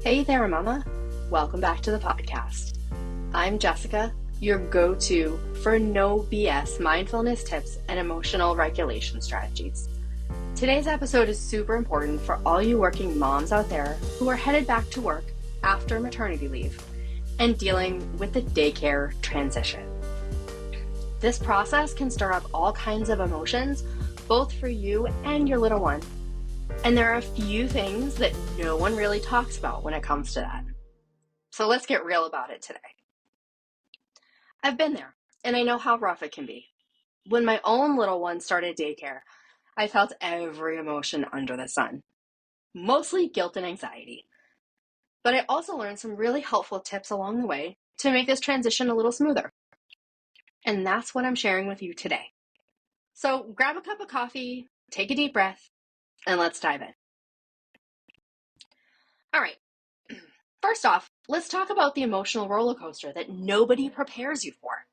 Hey there, Mama. Welcome back to the podcast. I'm Jessica, your go-to for no BS mindfulness tips and emotional regulation strategies. Today's episode is super important for all you working moms out there who are headed back to work after maternity leave and dealing with the daycare transition. This process can stir up all kinds of emotions, both for you and your little one. And there are a few things that no one really talks about when it comes to that. So let's get real about it today. I've been there, and I know how rough it can be. When my own little one started daycare, I felt every emotion under the sun, mostly guilt and anxiety. But I also learned some really helpful tips along the way to make this transition a little smoother. And that's what I'm sharing with you today. So grab a cup of coffee, take a deep breath, and let's dive in. All right. First off, let's talk about the emotional roller coaster that nobody prepares you for.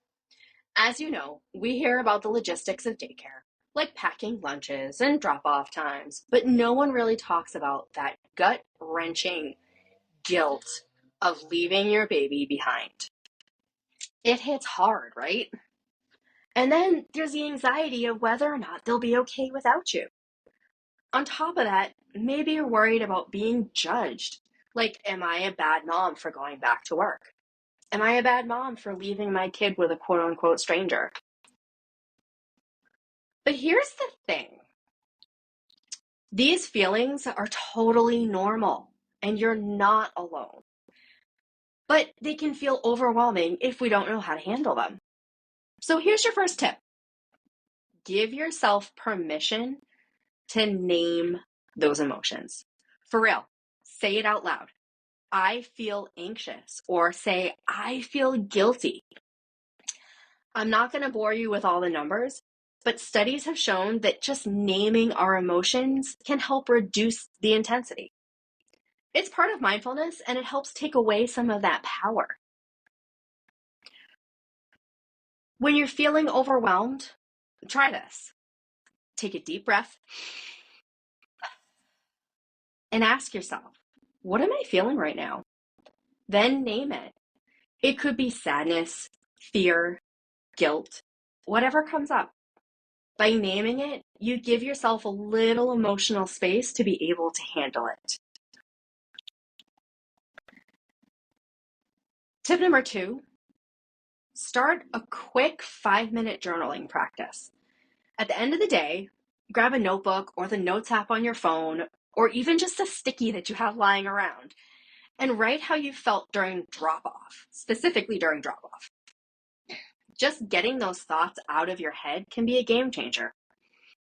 As you know, we hear about the logistics of daycare, like packing lunches and drop-off times, but no one really talks about that gut-wrenching guilt of leaving your baby behind. It hits hard, right? And then there's the anxiety of whether or not they'll be okay without you. On top of that, maybe you're worried about being judged. Like, am I a bad mom for going back to work? Am I a bad mom for leaving my kid with a quote unquote stranger? But here's the thing. These feelings are totally normal and you're not alone. But they can feel overwhelming if we don't know how to handle them. So here's your first tip. Give yourself permission to name those emotions. For real, say it out loud. I feel anxious, or say, I feel guilty. I'm not going to bore you with all the numbers, but studies have shown that just naming our emotions can help reduce the intensity. It's part of mindfulness and it helps take away some of that power. When you're feeling overwhelmed, try this. Take a deep breath and ask yourself, what am I feeling right now? Then name it. It could be sadness, fear, guilt, whatever comes up. By naming it, you give yourself a little emotional space to be able to handle it. Tip number 2, start a quick 5-minute journaling practice. At the end of the day, grab a notebook or the notes app on your phone, or even just a sticky that you have lying around, and write how you felt during drop-off, specifically during drop-off. Just getting those thoughts out of your head can be a game changer.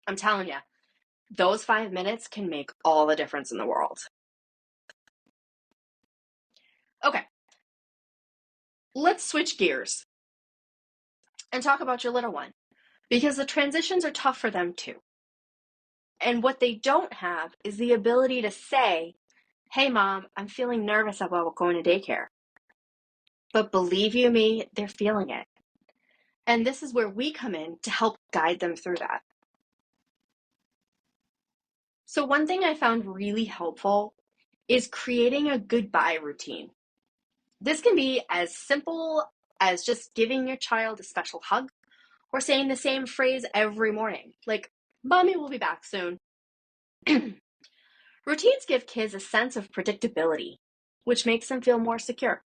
I'm telling you, those 5 minutes can make all the difference in the world. Okay, let's switch gears and talk about your little one, because the transitions are tough for them too. And what they don't have is the ability to say, hey mom, I'm feeling nervous about going to daycare. But believe you me, they're feeling it. And this is where we come in to help guide them through that. So one thing I found really helpful is creating a goodbye routine. This can be as simple as just giving your child a special hug or saying the same phrase every morning, like, Mommy will be back soon. Routines give kids a sense of predictability, which makes them feel more secure.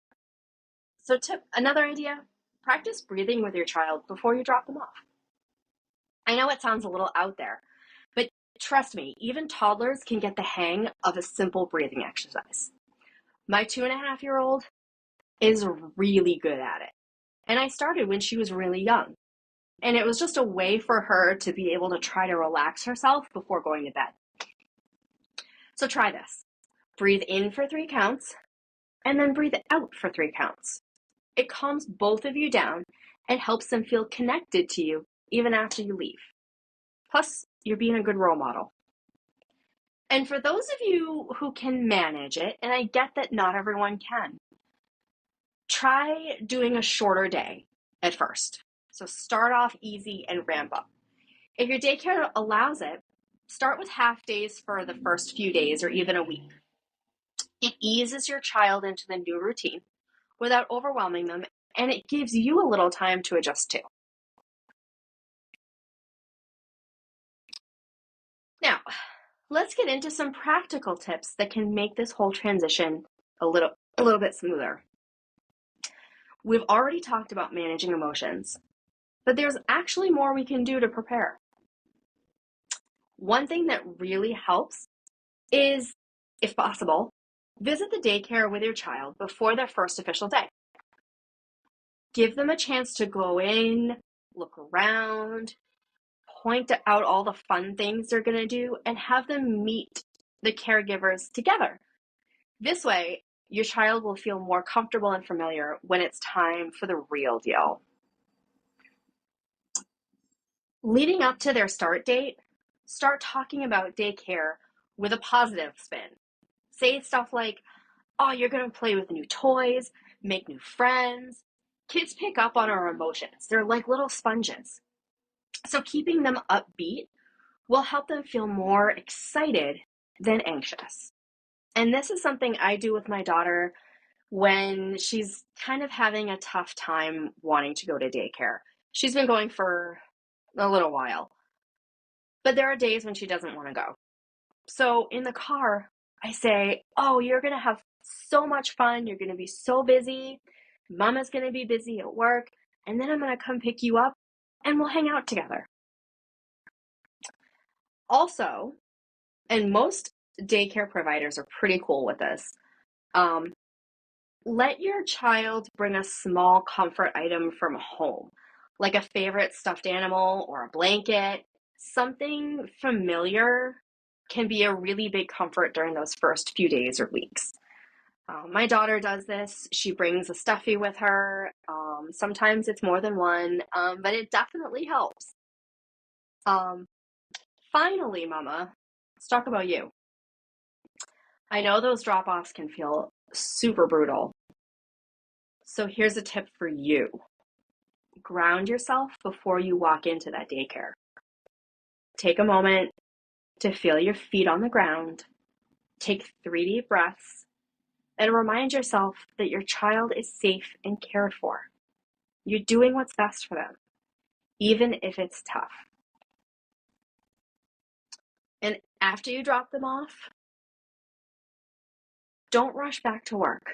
So another idea, practice breathing with your child before you drop them off. I know it sounds a little out there, but trust me, even toddlers can get the hang of a simple breathing exercise. My 2.5-year-old is really good at it. And I started when she was really young. And it was just a way for her to be able to try to relax herself before going to bed. So try this. Breathe in for 3 counts, and then breathe out for 3 counts. It calms both of you down and helps them feel connected to you even after you leave. Plus, you're being a good role model. And for those of you who can manage it, and I get that not everyone can, try doing a shorter day at first. So start off easy and ramp up. If your daycare allows it, start with half days for the first few days or even a week. It eases your child into the new routine without overwhelming them, and it gives you a little time to adjust too. Now, let's get into some practical tips that can make this whole transition a little bit smoother. We've already talked about managing emotions, but there's actually more we can do to prepare. One thing that really helps is, if possible, visit the daycare with your child before their first official day. Give them a chance to go in, look around, point out all the fun things they're going to do, and have them meet the caregivers together. This way, your child will feel more comfortable and familiar when it's time for the real deal. Leading up to their start date, start talking about daycare with a positive spin. Say stuff like, oh, you're going to play with new toys, make new friends. Kids pick up on our emotions. They're like little sponges. So keeping them upbeat will help them feel more excited than anxious. And this is something I do with my daughter when she's kind of having a tough time wanting to go to daycare. She's been going for a little while, but there are days when she doesn't want to go. So in the car, I say, oh, you're going to have so much fun. You're going to be so busy. Mama's going to be busy at work. And then I'm going to come pick you up and we'll hang out together. Also, and most daycare providers are pretty cool with this, let your child bring a small comfort item from home, like a favorite stuffed animal or a blanket. Something familiar can be a really big comfort during those first few days or weeks. My daughter does this. She brings a stuffy with her. Sometimes it's more than one, but it definitely helps. Finally, Mama, let's talk about you. I know those drop-offs can feel super brutal. So here's a tip for you. Ground yourself before you walk into that daycare. Take a moment to feel your feet on the ground. Take 3 deep breaths and remind yourself that your child is safe and cared for. You're doing what's best for them, even if it's tough. And after you drop them off, don't rush back to work.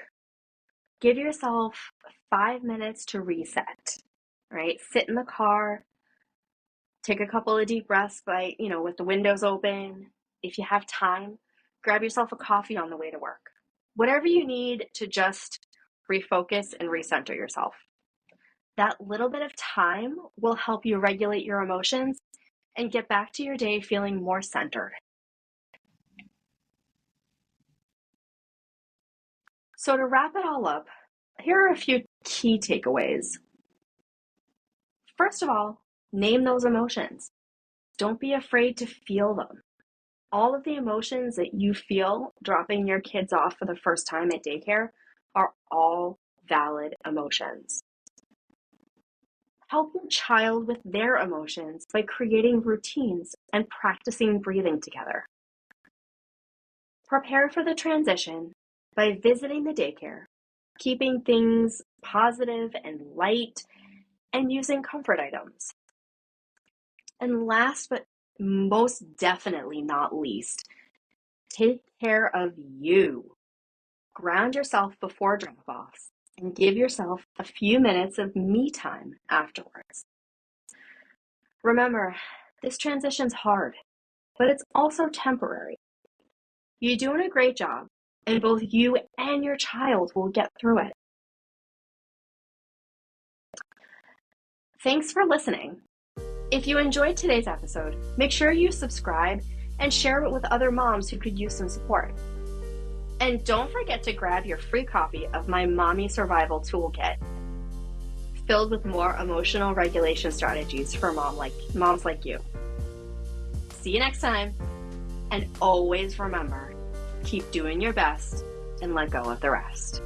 Give yourself 5 minutes to reset, right? Sit in the car, take a couple of deep breaths with the windows open. If you have time, grab yourself a coffee on the way to work. Whatever you need to just refocus and recenter yourself. That little bit of time will help you regulate your emotions and get back to your day feeling more centered. So to wrap it all up, here are a few key takeaways. First of all, name those emotions. Don't be afraid to feel them. All of the emotions that you feel dropping your kids off for the first time at daycare are all valid emotions. Help your child with their emotions by creating routines and practicing breathing together. Prepare for the transition by visiting the daycare, keeping things positive and light, and using comfort items. And last but most definitely not least, take care of you. Ground yourself before drop-offs and give yourself a few minutes of me time afterwards. Remember, this transition's hard, but it's also temporary. You're doing a great job, and both you and your child will get through it. Thanks for listening. If you enjoyed today's episode, make sure you subscribe and share it with other moms who could use some support. And don't forget to grab your free copy of my Mommy Survival Toolkit, filled with more emotional regulation strategies for moms like you. See you next time, and always remember, keep doing your best and let go of the rest.